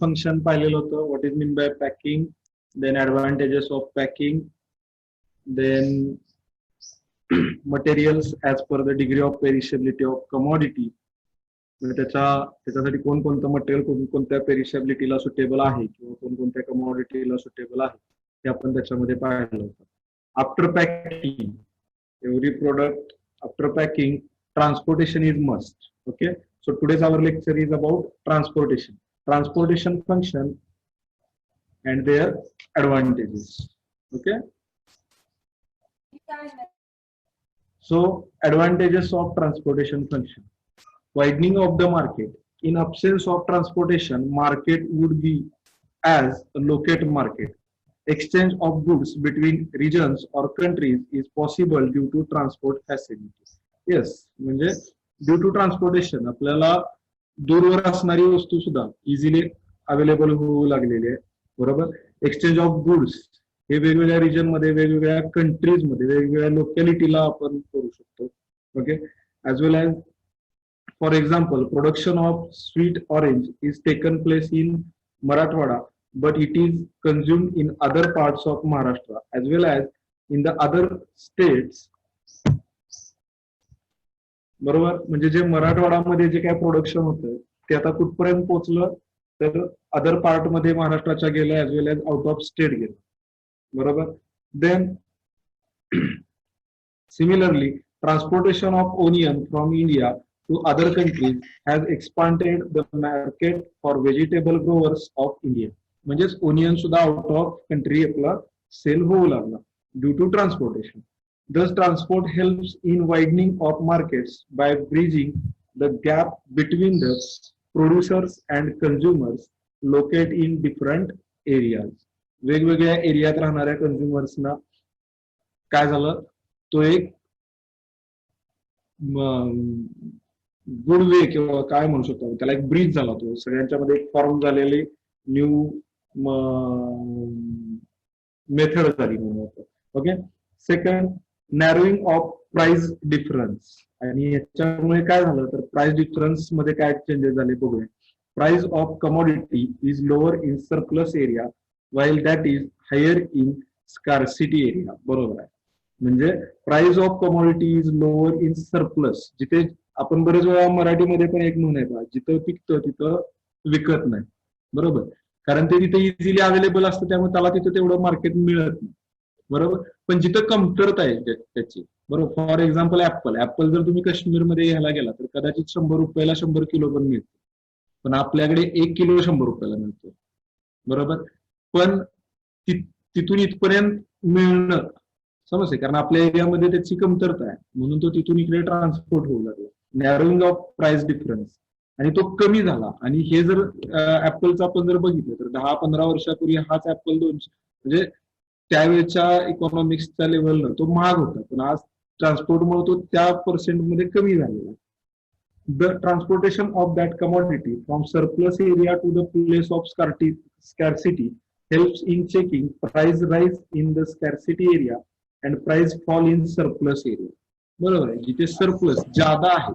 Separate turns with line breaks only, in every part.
Function पाहिलेलं होतं. What is mean by packing, then advantages of packing, then materials as per the degree of perishability of commodity. त्याच्यासाठी कोणकोणतं material कोणत्या पेरिशेबिलिटीला suitable आहे किंवा कोणकोणत्या कमॉडिटीला सुटेबल आहे ते आपण त्याच्यामध्ये पाहिलं होतं. After packing, every product after packing transportation is must. Okay, so today's our lecture is about transportation function and their advantages. Okay, so advantages of transportation function: widening of the market. In absence of transportation, market would be as a locate market. Exchange of goods between regions or countries is possible due to transport facilities. Yes, म्हणजे due to transportation आपल्याला दूरवर असणारी वस्तू सुद्धा easily available होऊ लागलेली आहे. बरोबर. एक्सचेंज ऑफ गुड्स हे वेगवेगळ्या रिजन मध्ये, वेगवेगळ्या कंट्रीज मध्ये, वेगवेगळ्या लोकॅलिटीला आपण करू शकतो. Okay, as well as for example production of sweet orange is taken place in Marathwada but it is consumed in other parts of Maharashtra as well as in the other states. बरोबर. म्हणजे जे मराठवाड्यामध्ये जे काय प्रोडक्शन होतं ते आता कुठपर्यंत पोहोचलं तर अदर पार्ट मध्ये महाराष्ट्राच्या गेलं as well as out of state गेलं. बरोबर. Then similarly transportation of onion from India to other countries has expanded the market for vegetable growers of India. म्हणजेच ओनियन सुद्धा आउट ऑफ कंट्री आपला sale होऊ लागला due to transportation. Thus, transport helps in widening of markets by bridging the gap between the producers and consumers located in different areas. वेगवेगळ्या एरियात राहणाऱ्या कंझ्युमर्सना काय झालं, तो एक गुड वे किंवा काय म्हणू शकतो त्याला एक ब्रिज झाला. तो सगळ्यांच्या मध्ये एक फॉर्म झालेली न्यू मेथड झाली म्हणून. Okay. Second, narrowing of price difference. आणि याच्यामुळे काय झालं तर प्राइस डिफरन्स मध्ये काय चेंजेस झाले बघूया. Price of commodity is lower in surplus area while that is higher in scarcity area. बरोबर आहे. म्हणजे price of commodity is lower in surplus. जिथे आपण बरेच वेळा मराठीमध्ये पण एक म्हणून आहे बघा, जिथं पिकतं तिथं विकत नाही. बरोबर. कारण ते तिथे इझिली अवेलेबल असतं त्यामुळे त्याला तिथं तेवढं मार्केट मिळत नाही. बरोबर. पण जिथं कमतरता आहे त्याची. बरोबर. फॉर एक्झाम्पल ऍपल जर तुम्ही काश्मीरमध्ये घ्यायला गेला तर कदाचित 100 रुपयाला 100 किलो पण मिळतो, पण आपल्याकडे 1 किलो 100 रुपयाला मिळतो. बरोबर. पण तिथून इथपर्यंत मिळणं समजते कारण आपल्या एरियामध्ये त्याची कमतरता आहे म्हणून तो तिथून इकडे ट्रान्सपोर्ट होऊ लागला. नॅरोइंग ऑफ प्राइस डिफरन्स आणि तो कमी झाला. आणि हे जर ऍपलचं आपण जर बघितलं तर 10-15 वर्षापूर्वी हाच ऍपल 200 म्हणजे त्यावेळेच्या इकॉनॉमिक्सच्या लेवलनं तो महाग होता, पण आज ट्रान्सपोर्टमुळे तो त्या पर्सेंटमध्ये कमी झालेला. The transportation of that commodity from surplus area to the place of scarcity helps in checking price rise in the scarcity area and price fall in surplus area. बरोबर आहे. जिथे सरप्लस जादा आहे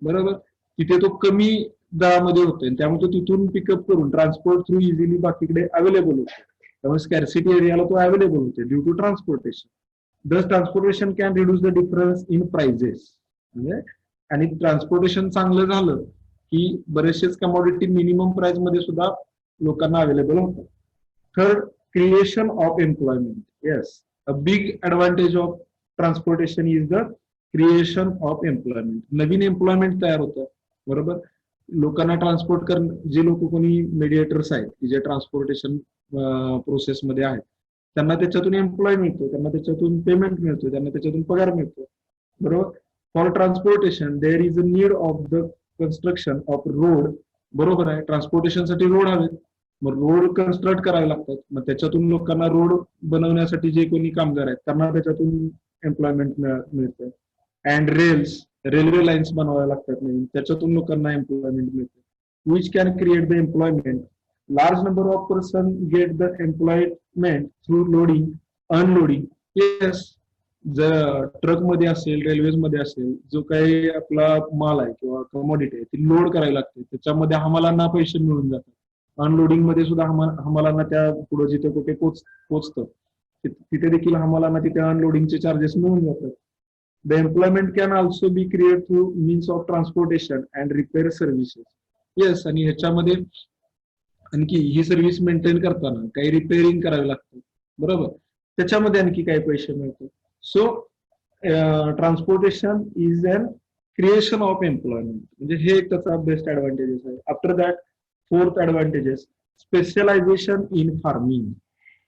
बरोबर तिथे तो कमी दरामध्ये होतोय त्यामुळे तो तिथून पिकअप करून ट्रान्सपोर्ट थ्रू इझिली बाकीकडे अवेलेबल होतो. त्यामुळे स्कॅर्सिटी एरियाला तो अवेलेबल होते due to transportation. Thus transportation can reduce the difference in prices. म्हणजे आणि ट्रान्सपोर्टेशन चांगलं झालं की बरेचसेच कमॉडिटी मिनिमम प्राइस मध्ये सुद्धा लोकांना अवेलेबल होतात. Third, creation of employment. Yes, a big advantage of transportation is the creation of employment. Naveen employment तयार होतं. बरोबर. लोकांना ट्रान्सपोर्ट करणं, जे लोक कोणी मेडिएटर्स आहेत की जे ट्रान्सपोर्टेशन प्रोसेसमध्ये आहेत त्यांना त्याच्यातून एम्प्लॉय मिळतो, त्यांना त्याच्यातून पेमेंट मिळतो, त्यांना त्याच्यातून पगार मिळतो. बरोबर. For transportation there is a need of the construction of road. बरोबर आहे. ट्रान्सपोर्टेशनसाठी रोड हवेत, मग रोड कन्स्ट्रक्ट करावे लागतात. मग त्याच्यातून लोकांना रोड बनवण्यासाठी जे कोणी कामगार आहेत त्यांना त्याच्यातून एम्प्लॉयमेंट मिळतं. अँड रेल्वे लाईन्स बनवाव्या लागतात नवीन, त्याच्यातून लोकांना एम्प्लॉयमेंट मिळते. Which can create the employment. Large number of person get the employment through loading, unloading. Yes, जर ट्रक मध्ये असेल, रेल्वेज मध्ये असेल, जो काही आपला माल आहे किंवा कमॉडिटी आहे ती लोड करायला लागते, त्याच्यामध्ये हमालांना पैसे मिळून जातात. अनलोडिंग मध्ये सुद्धा हमालांना त्या पुढे जिथे कुठे पोचतं तिथे देखील हमालांना तिथे अनलोडिंगचे चार्जेस मिळून जातात. The employment can also be create through means of transportation and repair services. Yes, आणि ह्याच्यामध्ये आणखी ही सर्व्हिस मेंटेन करताना काही रिपेअरिंग करावी लागते, बरोबर, त्याच्यामध्ये आणखी काही पैसे मिळतात. So transportation is an creation of employment, म्हणजे हे एक त्याचा बेस्ट ऍडव्हान्टेजेस आहे. After that fourth advantages, specialization in farming.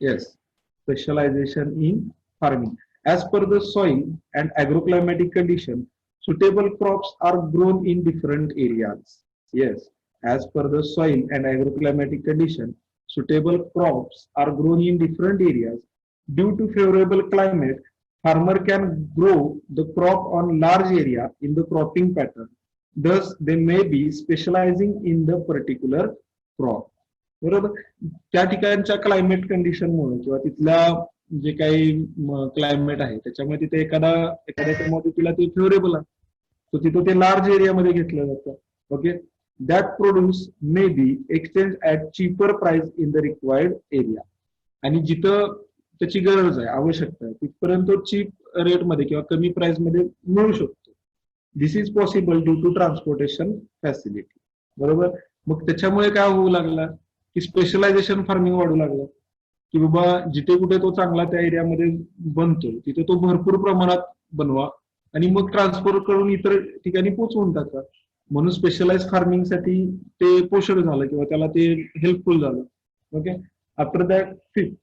Yes, specialization in farming. As per the soil and agroclimatic condition, suitable crops are grown in different areas. Yes, as per the soil and agroclimatic condition, suitable crops are grown in different areas. Due to favorable climate, farmer can grow the crop on large area in the cropping pattern. Thus, they may be specializing in the particular crop. बरोबर, त्या ठिकाणच्या climate condition मुळे किंवा तिथल्या जे काही climate आहे त्याच्यामुळे तिथे एखाद्या मध्ये ते फेवरेबल आहे, तर तिथं ते लार्ज एरियामध्ये घेतलं जातं. Okay, that produce may be exchange at cheaper price in the required area. आणि जिथं त्याची गरज आहे, आवश्यकता आहे, तिथपर्यंत तो चीप रेटमध्ये किंवा कमी प्राइस मध्ये मिळू शकतो. This is possible due to transportation facility. बरोबर, मग त्याच्यामुळे काय होऊ लागला की स्पेशलायझेशन फार्मिंग वाढू लागलं, की बाबा जिथे कुठे तो चांगला त्या एरियामध्ये बनतो तिथे तो भरपूर प्रमाणात बनवा आणि मग ट्रान्सफर करून इतर ठिकाणी पोहोचवून टाका. म्हणून स्पेशलाइज फार्मिंग साठी ते पोषक झालं किंवा त्याला ते हेल्पफुल झालं. Okay, after that fifth,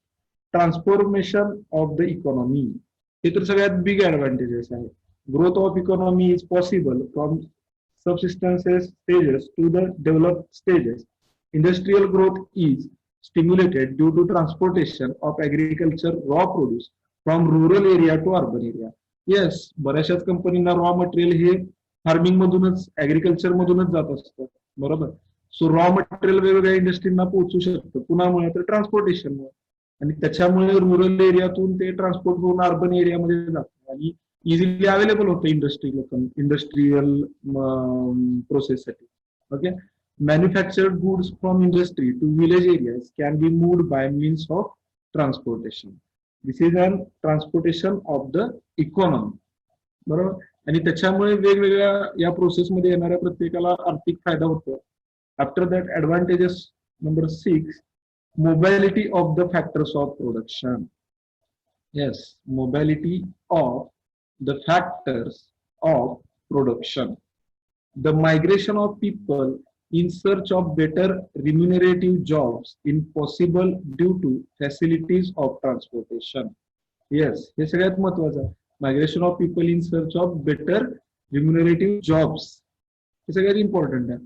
transformation of the economy. हे तर सगळ्यात बिग ऍडव्हान्टेजेस आहे. Growth of economy is possible from subsistences stages to the developed stages. Industrial growth is stimulated due to transportation of agriculture raw produce from rural area to urban area. Yes, बऱ्याचशाच कंपनींना raw material हे farming मधूनच, agriculture मधूनच जात असतं, बरोबर. So raw material वेगवेगळ्या इंडस्ट्रीजना पोहोचू शकतं, कुणामुळे तर ट्रान्सपोर्टेशनमुळे, आणि त्याच्यामुळे रुरल एरियातून ते ट्रान्सपोर्ट होऊन अर्बन एरियामध्ये जातं आणि इझिली अवेलेबल होतं इंडस्ट्रियल प्रोसेससाठी. Okay, manufactured goods from industry to village areas can be moved by means of transportation. This is an transportation of the economy. बरोबर, आणि त्याच्यामुळे वेगवेगळ्या या प्रोसेसमध्ये येणाऱ्या प्रत्येकाला आर्थिक फायदा होतो. After that advantages number 6, mobility of the factors of production. Yes, mobility of the factors of production. The migration of people in search of better remunerative jobs is possible due to facilities of transportation. Yes, हे सगळ्यात महत्त्वाचं आहे. Migration of people in search of better remunerative jobs, हे सगळ्यात important आहे.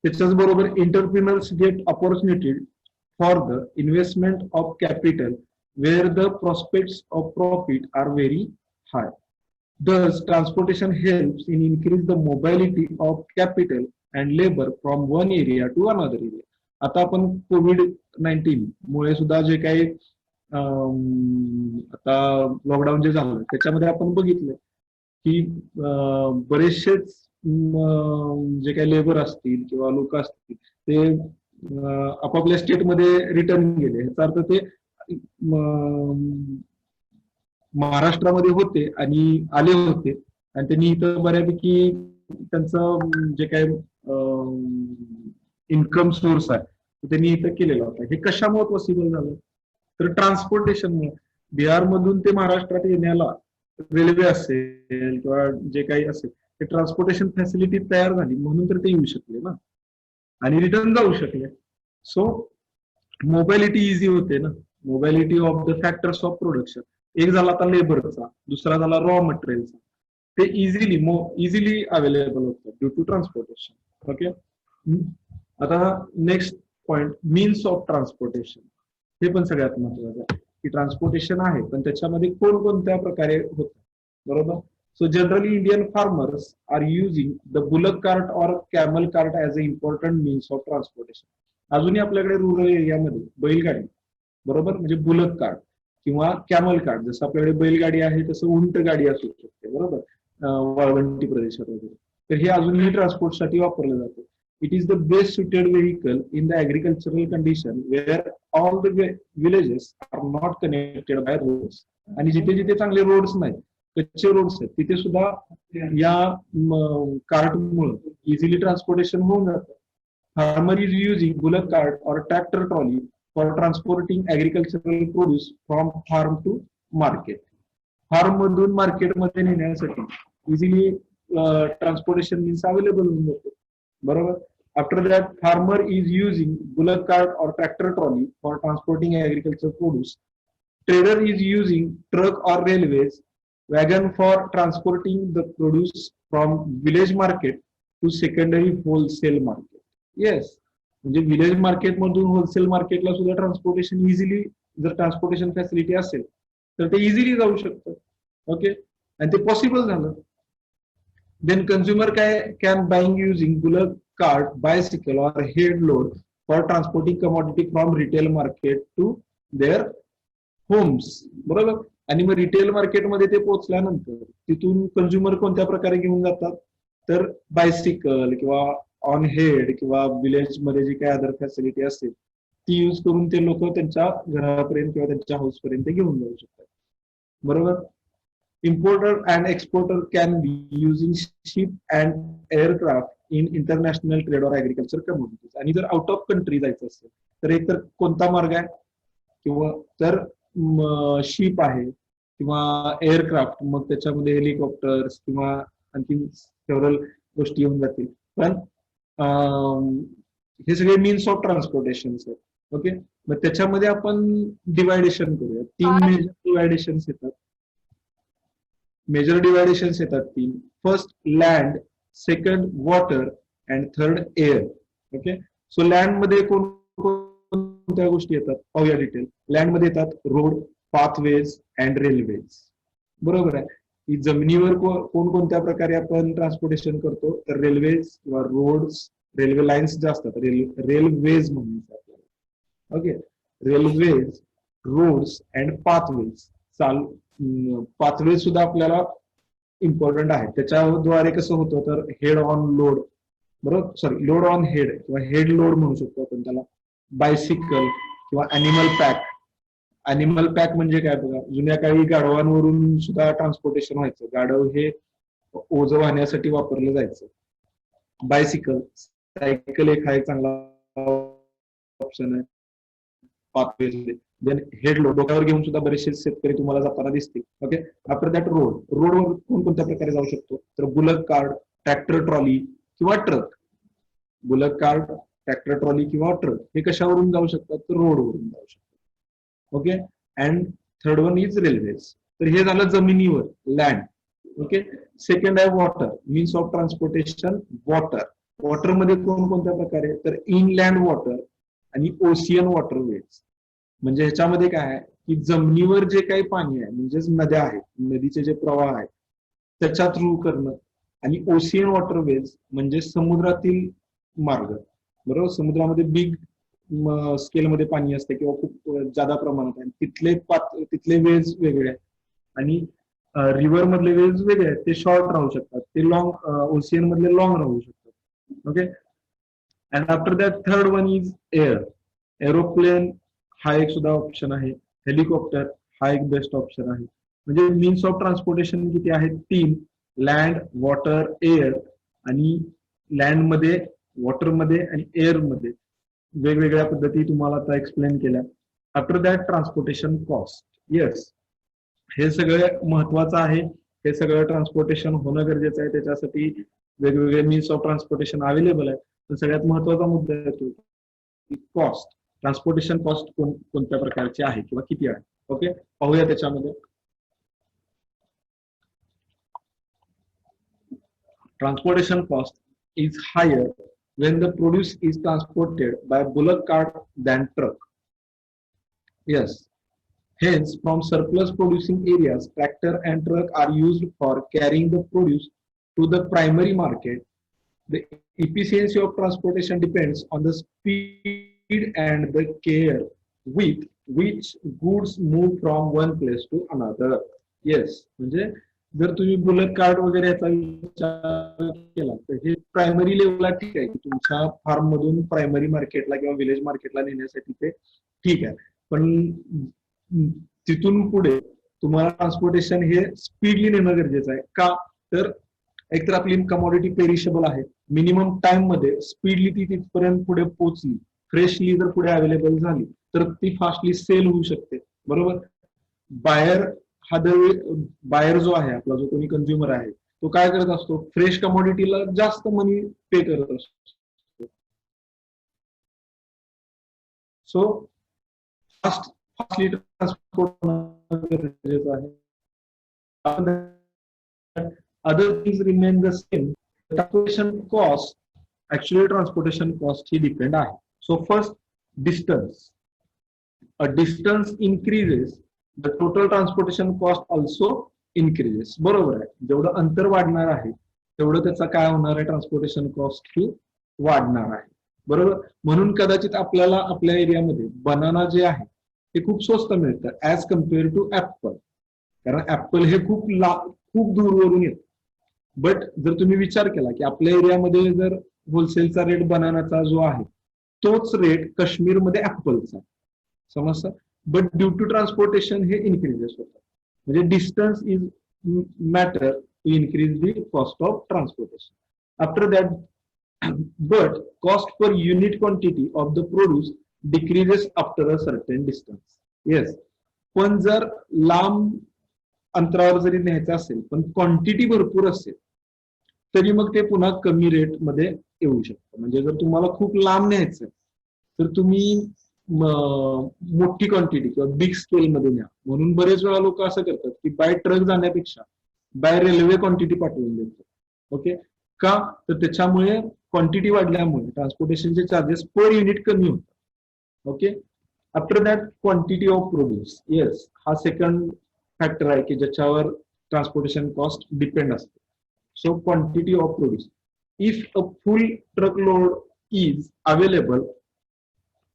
त्याच्याच बरोबर entrepreneurs get opportunity for the investment of capital where the prospects of profit are very high. Thus, transportation helps in increase the mobility of capital and labor from one area to another area. आता आपण COVID-19 मुळे सुद्धा जे काही आता lockdown जे झालं त्याच्यामध्ये आपण बघितलं की बरेचसेच जे काही लेबर असतील किंवा लोक असतील ते आपापल्या स्टेटमध्ये रिटर्न गेले. ह्याचा अर्थ ते महाराष्ट्रामध्ये होते आणि आले होते आणि त्यांनी इथं बऱ्यापैकी त्यांचं जे काही इन्कम सोर्स आहे त्यांनी इथं केलेला होता. हे कशामुळे पॉसिबल झालं तर ट्रान्सपोर्टेशनमुळे. बिहारमधून ते महाराष्ट्रात येण्याला रेल्वे असेल किंवा जे काही असेल ते ट्रान्सपोर्टेशन फॅसिलिटी तयार झाली म्हणून तर ते येऊ शकले ना आणि रिटर्न जाऊ शकले. सो मोबॅलिटी इझी होते ना. Mobility of the factors of production, एक झाला आता लेबरचा, दुसरा झाला रॉ मटेरियलचा. ते इझिली अवेलेबल होतं ड्यू टू ट्रान्सपोर्टेशन. ओके, आता next point, means of transportation. हे पण सगळ्यात महत्वाचं आहे की ट्रान्सपोर्टेशन आहे पण त्याच्यामध्ये कोणकोणत्या प्रकारे होतं, बरोबर. So generally Indian farmers are using the bullock cart और camel cart as a important means of transportation. अजूनही आपल्याकडे रुरल एरियामध्ये बैलगाडी, बरोबर, म्हणजे बुलक कार्ट किंवा कॅमल कार्ट. जसं आपल्याकडे बैलगाडी आहे तसं उंट गाडी असू शकते, बरोबर, वाळवंटी प्रदेशात वगैरे. तर हे अजूनही ट्रान्सपोर्टसाठी वापरलं जातं. It is the best suited vehicle in the agricultural condition where all the villages are not connected by roads. आणि जिथे जिथे चांगले रोड्स नाहीत, कच्चे रोड्स आहेत, तिथे सुद्धा या कार्टमुळे इझिली ट्रान्सपोर्टेशन होऊन जातं. Farmer is using bullock cart और tractor trolley for transporting agricultural produce from farm to market. Farm मधून मार्केटमध्ये नेण्यासाठी इझिली ट्रान्सपोर्टेशन मीन्स अवेलेबल होऊन जातो. बरोबर. After that, farmer is using bullock cart or tractor trolley for transporting agricultural produce. Trader is using truck or railways wagon for transporting the produce from village market to secondary wholesale market. Yes, म्हणजे village market मधून wholesale मार्केटला सुद्धा transportation easily, जर transportation facility असेल तर ते easily जाऊ शकतं. ओके, आणि ते पॉसिबल झालं. Then consumer can buying using bullock cart, bicycle or head load for transporting commodity from retail market to their homes. बरोबर. आणि मग रिटेल मार्केटमध्ये ते पोहोचल्यानंतर तिथून कंझ्युमर कोणत्या प्रकारे घेऊन जातात, तर बायसिकल किंवा ऑन हेड किंवा विलेज मध्ये जी काही अदर फॅसिलिटी असेल ती यूज करून ते लोक त्यांच्या घरापर्यंत किंवा त्यांच्या हाऊस पर्यंत घेऊन जाऊ शकतात. बरोबर. Importer and exporter can be using ship and aircraft in international trade or agriculture commodities. आणि जर आउट ऑफ कंट्री जायचं असेल तर एक तर कोणता मार्ग आहे, किंवा तर शिप आहे किंवा एअरक्राफ्ट, मग त्याच्यामध्ये हेलिकॉप्टर्स किंवा आणखी सेव्हरल गोष्टी येऊन जातील. पण हे सगळे मीन्स ऑफ ट्रान्सपोर्टेशन आहेत. ओके, मग त्याच्यामध्ये आपण डिवायडेशन करूया. 3 मेजर डिवायडेशन्स येतात. मेजर डिवायडेशन्स येतात 3. First land, second water and third year. Okay, so land मध्ये कोणत्या गोष्टी येतात पाहूया डिटेल. लँड मध्ये येतात रोड, पाथवेज अँड रेल्वेज. बरोबर आहे. ही जमिनीवर कोणत्या प्रकारे आपण ट्रान्सपोर्टेशन करतो, तर रेल्वेज किंवा रोड्स, रेल्वे लाईन्स ज्या असतात रेल्वेज म्हणून आपल्याला. Okay, railways, roads and pathways. Pathway सुद्धा आपल्याला इम्पॉर्टंट आहे. त्याच्याद्वारे कसं होतं, तर हेड ऑन लोड, बरोबर, सॉरी लोड ऑन हेड किंवा हेड लोड म्हणू शकतो आपण त्याला. बायसिकल किंवा अॅनिमल पॅक. अॅनिमल पॅक म्हणजे काय बघा, जुन्या काळी गाढवांवरून सुद्धा ट्रान्सपोर्टेशन व्हायचं. गाढव हे ओझं वाहण्यासाठी वापरलं जायचं. बायसिकल, सायकल एक हा एक चांगला ऑप्शन आहे पाथवे. देन हेड लोड, डोक्यावर घेऊन सुद्धा बरेचसे शेतकरी तुम्हाला जाताना दिसतील. Okay, after that road. रोडवर कोणत्या प्रकारे जाऊ शकतो, तर बुलक कार्ट, ट्रॅक्टर ट्रॉली किंवा truck. Bullock cart, tractor trolley किंवा ट्रक हे कशावरून जाऊ शकतात, तर रोडवरून जाऊ शकतात. Okay, and third one is railways. तर हे झालं जमिनीवर, लँड. ओके, सेकंड आहे water, means of transportation water. वॉटरमध्ये कोणत्या प्रकारे, तर इनलँड वॉटर आणि ओशियन वॉटरवेज. म्हणजे ह्याच्यामध्ये काय आहे की जमिनीवर जे काही पाणी आहे, म्हणजेच नद्या आहेत, नदीचे जे प्रवाह आहेत त्याच्या थ्रू करणं. आणि ओशियन वॉटरवेज म्हणजे समुद्रातील मार्ग. बरोबर. समुद्रामध्ये बिग स्केलमध्ये पाणी असते किंवा खूप जादा प्रमाणात आहे, तिथले वेज वेगळे आहेत. आणि रिव्हर मधले वेज वेगळे आहेत, ते शॉर्ट राहू शकतात, ते लॉंग, ओशियन मधले लॉंग राहू शकतात. Okay, and after that third one is air. Aeroplane हा एक सुद्धा ऑप्शन आहे. हेलिकॉप्टर हा एक बेस्ट ऑप्शन आहे. म्हणजे मीन्स ऑफ ट्रान्सपोर्टेशन किती आहेत, 3. Land, water, air. आणि लँड मध्ये, वॉटर मध्ये आणि एअर मध्ये वेगवेगळ्या पद्धती तुम्हाला आता एक्सप्लेन केल्या. After that transportation cost. Yes, हे सगळं महत्वाचं आहे. हे सगळं ट्रान्सपोर्टेशन होणं गरजेचं आहे. त्याच्यासाठी वेगवेगळे मीन्स ऑफ ट्रान्सपोर्टेशन अवेलेबल आहे. तर सगळ्यात महत्वाचा मुद्दा येतो कॉस्ट. ट्रान्सपोर्टेशन कॉस्ट कोणत्या प्रकारची आहे किंवा किती आहे. ओके, पाहूया त्याच्यामध्ये. Transportation cost is higher when the produce is transported by bullock cart than truck. Yes, hence from surplus producing areas, tractor and truck are used for carrying the produce to the primary market. The efficiency of transportation depends on the speed and the care with which goods move from one place to another. Yes, म्हणजे जर तुम्ही bullock cart वगैरे याचा विचार केला तर हे primary लेवलला ठीक आहे की तुमच्या फार्म मधून प्रायमरी मार्केटला किंवा विलेज मार्केटला नेण्यासाठी ते ठीक आहे, पण तिथून पुढे तुम्हाला ट्रान्सपोर्टेशन हे स्पीडली नेणं गरजेचं आहे. का तर एकतर आपली कमॉडिटी पेरिशेबल आहे, मिनिमम टाइम मध्ये स्पीडली ती तिथपर्यंत पुढे पोहोचली, फ्रेशली जर पुढे अवेलेबल झाली तर ती फास्टली सेल होऊ शकते. बरोबर. बायर जो आहे आपला, जो कोणी कंझ्युमर आहे, तो काय करत असतो, फ्रेश कमॉडिटीला जास्त मनी पे करत असतो. सो फास्टली ट्रान्सपोर्ट गरजेचं आहे. Other things remain the same. Transportation cost, actually transportation cost he depend आहे. So first, distance. A distance increases, the total transportation cost also increases. बरोबर आहे. जेवढं अंतर वाढणार आहे तेवढं त्याचा काय होणार आहे, ट्रान्सपोर्टेशन कॉस्ट ही वाढणार आहे. बरोबर. म्हणून कदाचित आपल्याला आपल्या एरियामध्ये बनाना जे आहे ते खूप स्वस्त मिळतं ऍज कम्पेअर टू ऍपल, कारण ऍपल हे खूप दूरवरून येतं. बट जर तुम्ही विचार केला की आपल्या एरियामध्ये जर होलसेलचा रेट बनानाचा जो आहे तोच रेट काश्मीरमध्ये ऍपलचा, समजतं. बट ड्यू टू ट्रान्सपोर्टेशन हे इन्क्रीजेस होतं. म्हणजे distance is matter to increase the cost of transportation. After that, but cost per unit quantity of the produce decreases after a certain distance. Yes, पण जर लांब अंतरावर जरी न्यायचं असेल पण क्वांटिटी भरपूर असेल तरी मग ते पुन्हा कमी रेट मध्ये येऊ शकतं. म्हणजे जर तुम्हाला खूप लांब न्यायचं तर तुम्ही मोठी क्वांटिटी किंवा बिग स्केल मध्ये न्या. म्हणून बरेच वेळा लोक असं करतात की बाय ट्रक जाण्यापेक्षा बाय रेल्वे क्वांटिटी पाठवून देतात. ओके. का तर त्याच्यामुळे क्वांटिटी वाढल्यामुळे ट्रान्सपोर्टेशनचे चार्जेस पर युनिट कमी होतात. Okay. After that, quantity of produce. Yes, हा सेकंड फॅक्टर आहे की ज्याच्यावर ट्रान्सपोर्टेशन कॉस्ट डिपेंड असते. So quantity of produce. If a full truck load is available,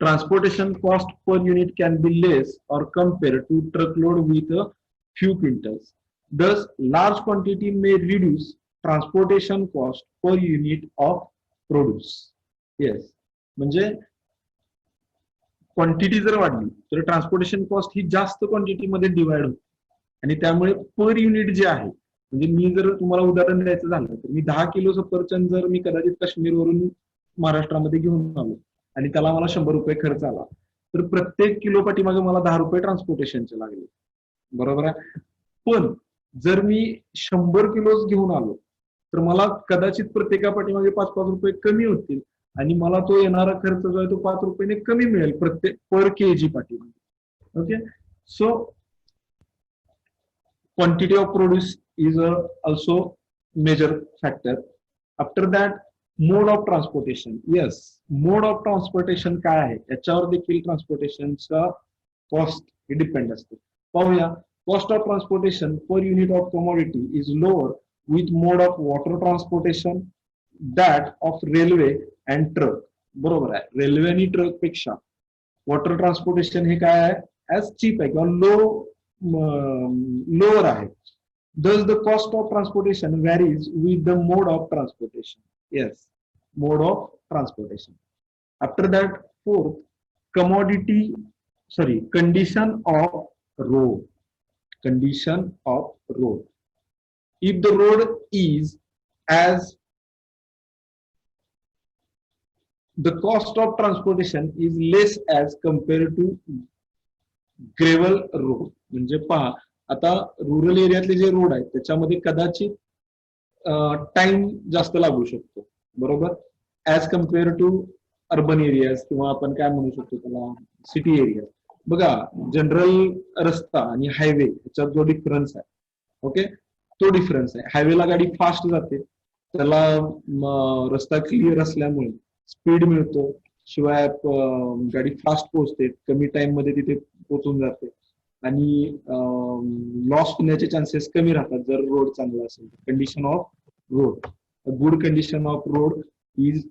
transportation cost per unit can be less or compared to truckload with a few quintals. Thus, large quantity may reduce transportation cost per unit of produce. Yes, म्हणजे quantity जर वाढली तर transportation cost ही जास्त quantity मध्ये divide होते आणि त्यामुळे per unit जे आहे, म्हणजे मी जर तुम्हाला उदाहरण द्यायचं झालं तर मी 10 किलो सफरचंद जर मी कदाचित काश्मीरवरून महाराष्ट्रामध्ये घेऊन आलो आणि त्याला मला 100 रुपये खर्च आला तर प्रत्येक किलो पाठीमागे मला 10 रुपये ट्रान्सपोर्टेशनचे लागले. बरोबर आहे. पण जर मी 100 किलो घेऊन आलो तर मला कदाचित प्रत्येका पाठीमागे 5-5 रुपये कमी होतील आणि मला तो येणारा खर्च जो आहे तो 5 रुपयाने कमी मिळेल प्रत्येक पर केजी पाठीमागे. Okay. So quantity of produce is also major factor. After that, mode of transportation. Yes, mode of transportation काय आहे याच्यावर देखील ट्रान्सपोर्टेशनचा कॉस्ट हे डिपेंड असते. पाहूया. Cost of transportation per unit of commodity is lower with mode of water transportation that of railway and truck. बरोबर आहे. Railway आणि ट्रक पेक्षा वॉटर ट्रान्सपोर्टेशन हे काय आहे, ऍज चीप आहे किंवा लोअर आहे. Thus, the cost of transportation varies with the mode of transportation. Yes, mode of transportation. After that, fourth, condition of road. Condition of road. If the road is as the cost of transportation is less as compared to gravel road. म्हणजे पहा, आता rural एरियातले जे road आहेत त्याच्यामध्ये कदाचित time जास्त लागू शकतो. बरोबर. As compare to urban areas किंवा आपण काय म्हणू शकतो त्याला सिटी एरिया. बघा, जनरल रस्ता आणि हायवे याच्यात जो डिफरन्स आहे, ओके, तो डिफरन्स आहे. हायवेला गाडी फास्ट जाते, त्याला रस्ता क्लिअर असल्यामुळे स्पीड मिळतो, शिवाय गाडी फास्ट पोहोचते, कमी टाइम मध्ये तिथे पोहोचून जाते आणि लॉस होण्याचे चान्सेस कमी राहतात जर रोड चांगला असेल. Condition of road. Good condition of road is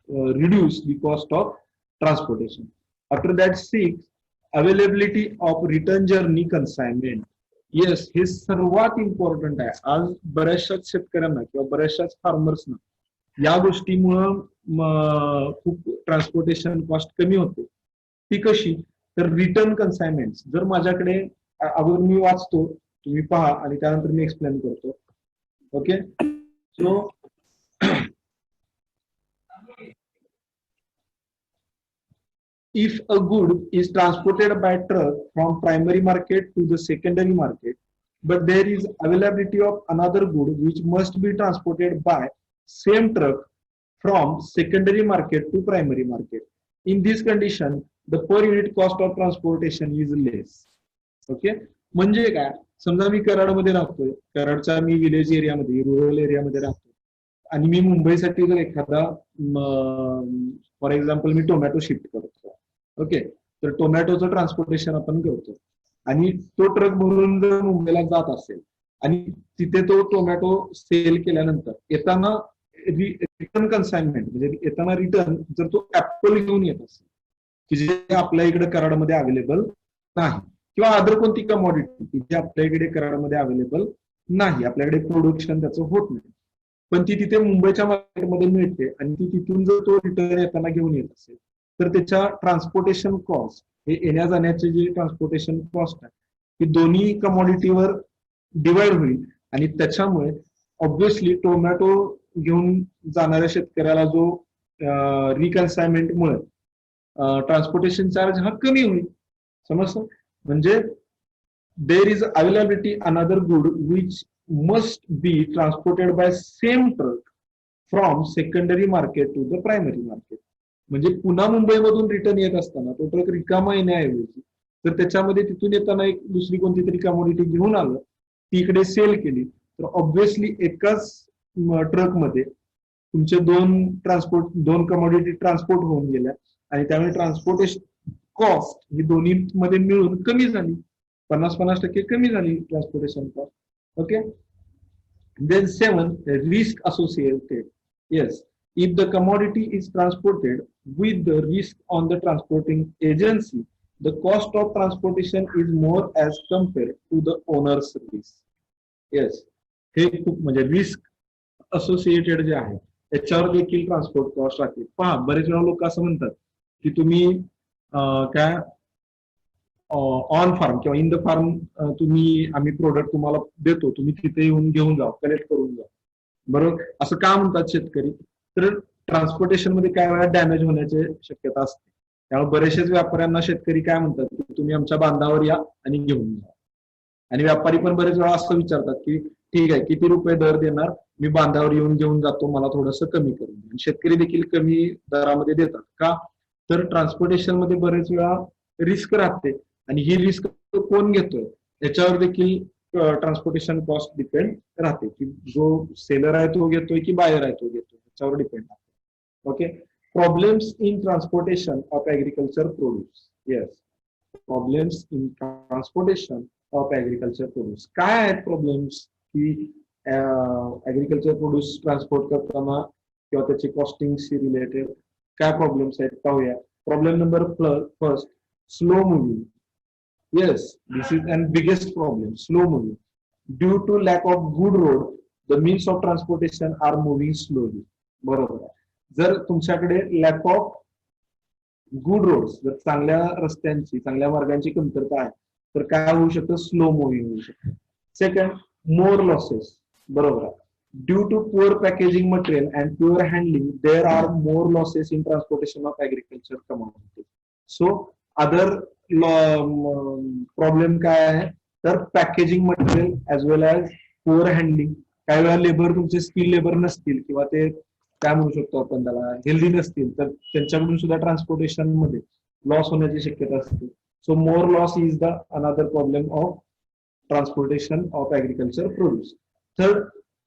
reduce the cost of transportation. After that, 6, availability of return journey consignment. Yes, हे सर्वात इम्पॉर्टंट आहे. आज बऱ्याचशाच शेतकऱ्यांना किंवा बऱ्याचशाच फार्मर्सना या गोष्टीमुळं खूप ट्रान्सपोर्टेशन कॉस्ट कमी होते. ती कशी? तर रिटर्न कन्सायनमेंट. जर माझ्याकडे अगोदर मी वाचतो, तुम्ही पहा आणि त्यानंतर मी एक्सप्लेन करतो. Okay, so if a good is transported by truck from primary market to the secondary market, but there is availability of another good which must be transported by same truck from secondary market to primary market. In this condition, the per unit cost of transportation is less. Okay, म्हणजे काय? समजा मी कराडमध्ये राहतोय, कराडच्या मी village एरियामध्ये, rural एरियामध्ये राहतो आणि मी मुंबईसाठी जर एखादा for example me tomato shift करतो. ओके, तर टोमॅटोचं ट्रान्सपोर्टेशन आपण करतो आणि तो ट्रक भरून जर मुंबईला जात असेल आणि तिथे तो टोमॅटो सेल केल्यानंतर येताना रिटर्न कन्साइनमेंट म्हणजे येताना रिटर्न जर तो ऍपल घेऊन येत असेल की जे आपल्या इकडे कराडमध्ये अवेलेबल नाही किंवा अदर कोणती कमॉडिटी जी आपल्या इकडे कराडमध्ये अवेलेबल नाही, आपल्याकडे प्रोडक्शन त्याचं होत नाही, पण ती तिथे मुंबईच्या मार्केटमध्ये मिळते आणि ती तिथून जर तो रिटर्न येताना घेऊन येत असेल तर त्याच्या ट्रान्सपोर्टेशन कॉस्ट हे येण्या जाण्याचे जे ट्रान्सपोर्टेशन कॉस्ट आहे ती दोन्ही कमॉडिटीवर डिवाइड होईल आणि त्याच्यामुळे ऑब्व्हियसली टोमॅटो घेऊन जाणाऱ्या शेतकऱ्याला जो रिकन्सायनमेंटमुळे ट्रान्सपोर्टेशन चार्ज हा कमी होईल. समजतं? म्हणजे there is availability another good which must be transported by same truck from secondary market to the primary market. म्हणजे पुन्हा मुंबईमधून रिटर्न येत असताना तो ट्रक रिकामा येण्याऐवजी तर त्याच्यामध्ये तिथून येताना एक दुसरी कोणती तरी कमोडिटी घेऊन आलं, ती इकडे सेल केली, तर ऑब्व्हियसली एकाच ट्रकमध्ये तुमचे दोन कमोडिटी ट्रान्सपोर्ट होऊन गेल्या आणि त्यामुळे ट्रान्सपोर्टेशन कॉस्ट ही दोन्ही मध्ये मिळून कमी झाली, 50-50% कमी झाली transportation cost. Okay, then 7, risk associated. Yes, if the commodity is transported with the risk on the transporting agency, the cost of transportation is more as compared to the owner's risk. Yes, हे खूप म्हणजे risk associated जे आहे त्याच्यावर देखील transport cost राहते. पहा, बरेच वेळा लोक असं म्हणतात की तुम्ही काय ऑन फार्म किंवा इन द फार्म आम्ही प्रोडक्ट तुम्हाला देतो, तुम्ही तिथे येऊन घेऊन जा, कलेक्ट करून जा. बरोबर, असं का म्हणतात शेतकरी? तर ट्रान्सपोर्टेशन मध्ये काय वेळा डॅमेज होण्याची शक्यता असते. त्यामुळे बरेचसेच व्यापाऱ्यांना शेतकरी काय म्हणतात की तुम्ही आमच्या बांधावर या आणि घेऊन जा. आणि व्यापारी पण बरेच वेळा असं विचारतात की ठीक आहे, किती रुपये दर देणार, मी बांधावर येऊन घेऊन जातो, मला थोडंसं कमी करून द्या. शेतकरी देखील कमी दरामध्ये देतात. का? तर ट्रान्सपोर्टेशन मध्ये बरेच वेळा रिस्क राहते आणि ही रिस्क कोण घेतोय याच्यावर देखील ट्रान्सपोर्टेशन कॉस्ट डिपेंड राहते, की जो सेलर आहे तो घेतोय की बायर आहे तो घेतोय, त्याच्यावर डिपेंड राहते. Okay, problems in transportation of agriculture produce. Yes, problems in transportation of agriculture produce. काय आहेत प्रॉब्लेम्स की ऍग्रिकल्चर प्रोड्यूस ट्रान्सपोर्ट करताना किंवा त्याची कॉस्टिंगशी रिलेटेड काय प्रॉब्लेम्स आहेत पाहूया. Problem number first, slow moving. Yes, this is the biggest problem, slow moving. Due to lack of good road, the means of transportation are moving slowly. बरोबर. जर तुमच्याकडे lack of good roads, जर चांगल्या रस्त्यांची, चांगल्या मार्गांची कमतरता आहे तर काय होऊ शकतं? स्लो मुव्हिंग होऊ शकतं. सेकंड, मोर लॉसेस. बरोबर आहे. Due to poor packaging material and poor handling, there are more losses in transportation of agriculture commodities. So other problem काय आहे तर packaging material as well age poor handling. काही वेळा labour तुमचे स्किल लेबर नसतील किंवा ते काय म्हणू शकतो आपण त्याला हेल्दी नसतील तर त्यांच्याकडून सुद्धा ट्रान्सपोर्टेशन मध्ये लॉस होण्याची शक्यता असते. So more loss is the another problem of transportation of agriculture produce. Third,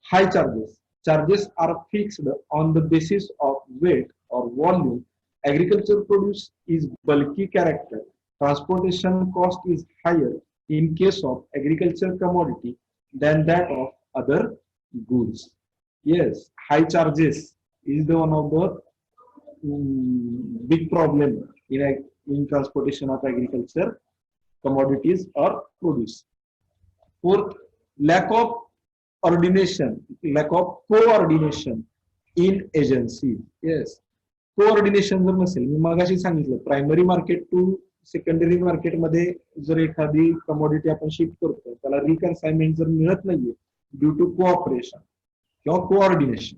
high charges. Charges are fixed on the basis of weight or volume. Agriculture produce is bulky character. Transportation cost is higher in case of agriculture commodity than that of other goods. Yes, high charges is the one of the big problem in transportation of agriculture commodities or produce. Fourth, lack of coordination in agencies. Yes, coordination जर नसेल, मी मगाशी सांगितलं primary market to secondary मार्केटमध्ये जर एखादी commodity आपण shift करतो, त्याला रिकन्साइनमेंट जर मिळत नाहीये ड्यू टू कोऑपरेशन किंवा coordination,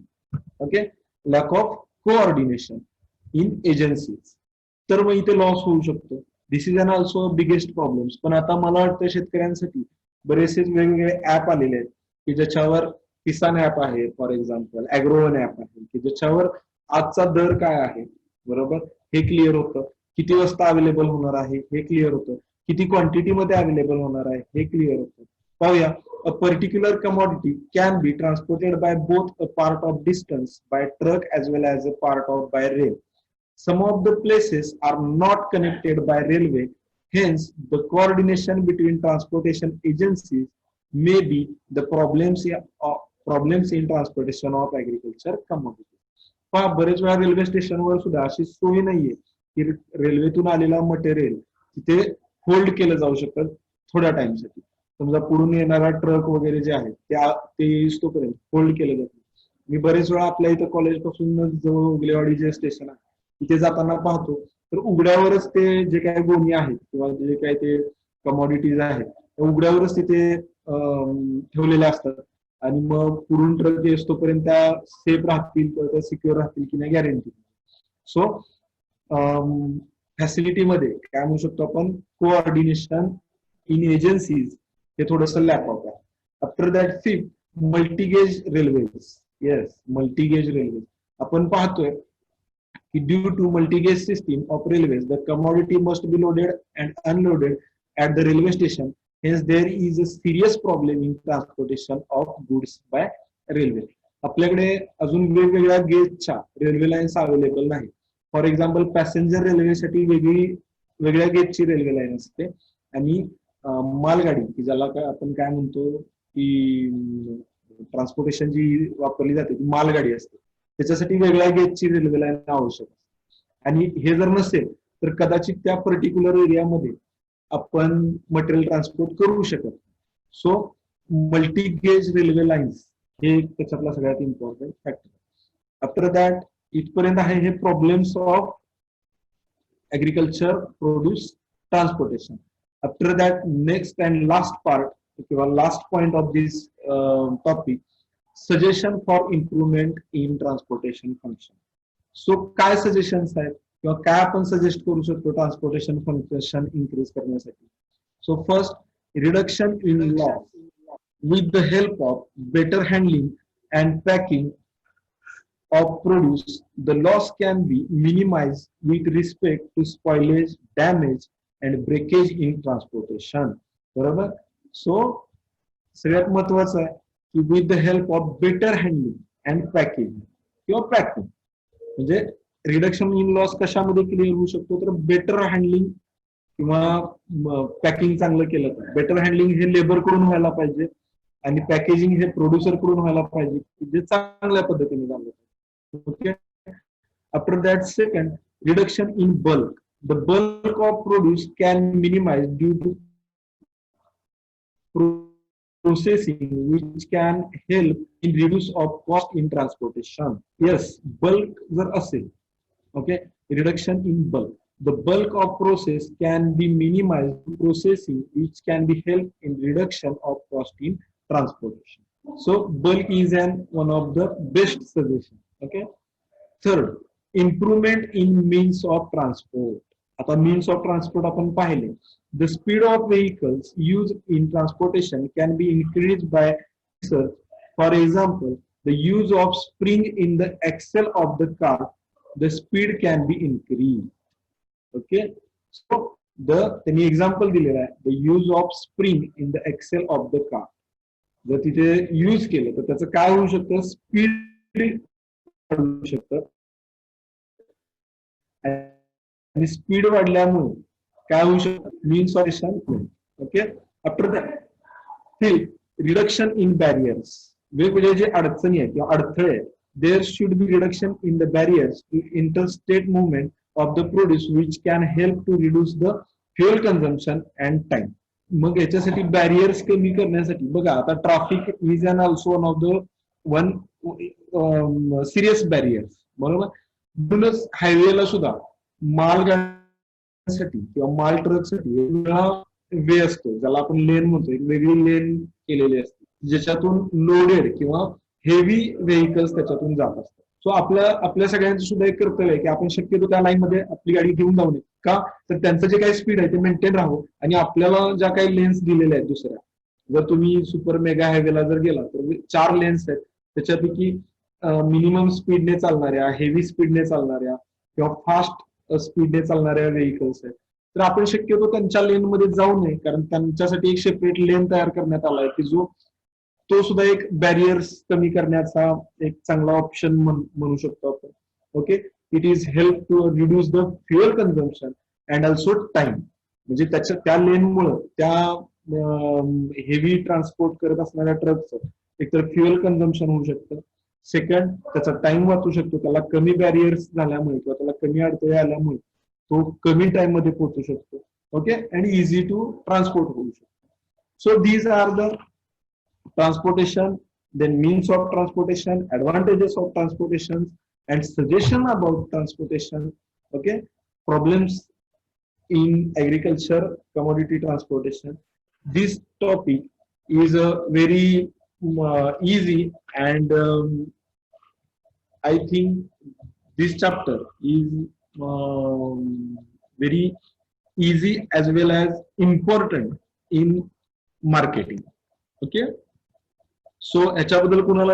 okay, lack of coordination in agencies, तर मग इथे लॉस होऊ शकतो. This is an also biggest problems. पण आता मला वाटतं शेतकऱ्यांसाठी बरेचसे वेगवेगळे ऍप आलेले आहेत की ज्याच्यावर किसान ऍप आहे, फॉर एक्झाम्पल ऍग्रोवन ऍप आहे की ज्याच्यावर आजचा दर काय आहे, बरोबर, हे क्लिअर होतं. किती वाजता अवेलेबल होणार आहे हे क्लिअर होतं. किती क्वांटिटी मध्ये अवेलेबल होणार आहे हे क्लिअर होतं. पाहूया. A particular commodity can be transported by both a part of distance by truck as well as a part of by rail. Some of the places are not connected by railway, hence the coordination between transportation agencies may be the problems in transportation of agriculture commodities. पहा, बरेच वेळा railway स्टेशनवर सुद्धा अशी सोय नाहीये की रेल्वेतून आलेला मटेरियल तिथे होल्ड केलं जाऊ शकतं थोड्या टाइमसाठी. समजा पुढून येणारा ट्रक वगैरे जे आहेत ते येईस्तोपर्यंत होल्ड केलं जातं. मी बरेच वेळा आपल्या इथं कॉलेज पासून जवळ उगलेवाडी जे स्टेशन आहे तिथे जाताना पाहतो तर उघड्यावरच ते जे काही गोणी आहेत किंवा जे काही ते कमॉडिटीज आहेत उघड्यावरच तिथे ठेवलेले असतात आणि मग पुढून ट्रक येतोपर्यंत त्या सेफ राहतील किंवा त्या सिक्युअर राहतील की नाही गॅरंटी. सो फॅसिलिटीमध्ये काय म्हणू शकतो आपण, कोऑर्डिनेशन इन एजन्सीज हे थोडंसं लॅक ऑफ आहे. After that fifth, multigauge railways. Yes, multigauge railway आपण पाहतोय की due to multi-gauge system of railways, the commodity must be loaded and unloaded at the railway station. Hence, there is a serious problem in transportation of goods by railway. आपल्याकडे अजून वेगवेगळ्या गेजच्या railway lines available नाही. For example passenger रेल्वेसाठी वेगळ्या गेजची railway line असते आणि मालगाडी की ज्याला आपण काय म्हणतो की ट्रान्सपोर्टेशन जी वापरली जाते ती मालगाडी असते, त्याच्यासाठी वेगळ्या गेजची रेल्वे लाईन आवश्यक असते. आणि हे जर नसेल तर कदाचित त्या पर्टिक्युलर एरियामध्ये आपण मटेरियल ट्रान्सपोर्ट करू शकत. So multi gauge railway lines हे त्याच्यातला सगळ्यात इम्पॉर्टंट फॅक्टर. आफ्टर दॅट इथपर्यंत आहे हे problems of agriculture produce transportation. After that next and last part किंवा last point of this topic, suggestion for improvement in transportation function. So काय suggestions आहेत किंवा काय आपण सजेस्ट करू शकतो ट्रान्सपोर्टेशन फंक्शन इन्क्रीज करण्यासाठी. So first, reduction in loss with the help of better handling and packing of produce. The loss can be minimized with respect to spoilage, damage and breakage in transportation. बरोबर. So सगळ्यात महत्वाचं आहे की with the help of better handling and packing किंवा packing, म्हणजे reduction in loss कशामध्ये clear होऊ शकतो तर बेटर हँडलिंग किंवा पॅकिंग चांगलं केलं तर. बेटर हँडलिंग हे लेबर कडून व्हायला पाहिजे आणि पॅकेजिंग हे प्रोड्युसर कडून व्हायला पाहिजे जे चांगल्या पद्धतीने झालं. Okay. After that, second, reduction in bulk. The bulk of produce can minimize due to processing, which can help in reduce of cost in transportation. Yes, bulk जर असेल, okay, reduction in bulk. The bulk of process can be minimized through processing, which can be help in reduction of cost in transportation. So bulk is one of the best suggestions. Okay. Third, improvement in means of transport. आता means of transport आपण पाहिले. The speed of vehicles used in transportation can be increased by research. For example, the use of spring in the axle of the car, the speed can be increased. Okay. So त्यांनी example दिलेलं आहे, the use of spring in the axle of the car. जर तिथे use केलं तर त्याचं काय होऊ शकतं, स्पीड शकतं आणि स्पीड वाढल्यामुळे काय होऊ शकतं, means of. Okay. After that reduction in barriers. वेगवेगळे जे अडचणी आहेत किंवा अडथळे आहेत, there should be reduction in the barriers to interstate movement of the produce which can help to reduce the fuel consumption and time. मग याच्यासाठी barriers कमी करण्यासाठी बघा आता traffic is an also one of the one serious barriers, बरोबर. म्हणूनच हायवेला सुद्धा मालगाड्यांसाठी किंवा माल ट्रकसाठी वेगळा वे असतो, ज्याला आपण लेन म्हणतो, एक वेगळी लेन केलेली असते ज्याच्यातून लोडेड किंवा हेवी व्हेकल्स त्याच्यातून जात असतात. सो आपल्या सगळ्यांचं सुद्धा एक कर्तव्य आहे की आपण शक्यतो त्या लाईन मध्ये आपली गाडी घेऊन जाऊ नये. का तर त्यांचं जे काही स्पीड आहे ते मेंटेन राहावं आणि आपल्याला ज्या काही लेन्स दिलेल्या आहेत दुसऱ्या, जर तुम्ही सुपर मेगा हायवेला जर गेला तर 4 लेन्स आहेत, त्याच्यापैकी मिनिमम स्पीडने चालणाऱ्या, हेवी स्पीडने चालणाऱ्या किंवा फास्ट स्पीडने चालणाऱ्या व्हेकल्स आहेत. तर आपण शक्यतो त्यांच्या लेन मध्ये जाऊ नये, कारण त्यांच्यासाठी एक सेपरेट लेन तयार करण्यात आला आहे की जो तो सुद्धा एक बॅरियर्स कमी करण्याचा एक चांगला ऑप्शन म्हणू शकतो आपण. Okay, it is help to reduce the fuel consumption and also time. म्हणजे त्या लेनमुळे त्या हेवी ट्रान्सपोर्ट करत असणाऱ्या ट्रकचं एकतर फ्युएल कन्झम्पशन होऊ शकतं, सेकंड त्याचा टाइम वाचू शकतो, त्याला कमी बॅरियर्स झाल्यामुळे किंवा त्याला कमी अडथळे आल्यामुळे तो कमी टाइम मध्ये पोहोचू शकतो. Okay, and easy to transport होऊ शकतो. So these are the transportation, then means of transportation, advantages of transportation, and suggestion about transportation. Okay, problems in agriculture, commodity transportation. This topic is very easy, and I think this chapter is very easy as well as important in marketing. Okay, so याच्याबद्दल कुणाला